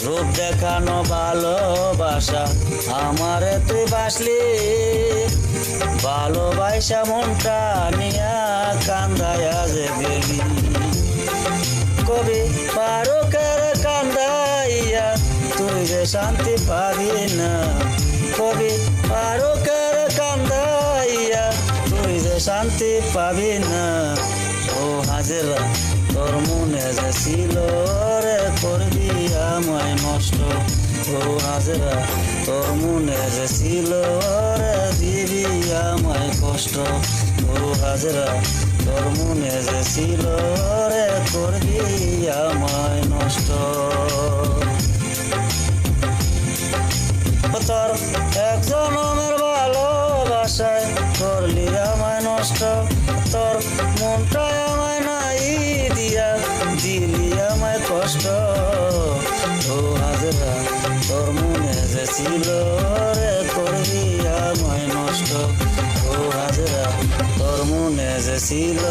রূপ দেখানো ভালোবাসা আমারে তুই বাসলি, ভালোবাসা মনটা নিয়া কান্দায়া যে গেলি। কবি ফারুকের কান্দাইয়া তুই যে শান্তি পাবি না, কবি ফারুকের কান্দাইয়া তুই যে শান্তি পাবি না। ও হাজেরা তোর মনে যে ছিল রে করবি আমায় নষ্ট, ও হাজেরা তোর মনে যে ছিল রে দিবি আমায় কষ্ট, ও হাজেরা তোর মনে যে ছিল রে করবি আমায় নষ্ট। তোর এক জনমের ভালোবাসায় করলি আমায় নষ্ট, তোর মনটায় আমায় নাই দিয়া দিলি আমায় কষ্ট। ও হাজরা তোর মনে যে ছিল রে করবি আমায় নষ্ট, ও হাজরা তোর মনে যে ছিল।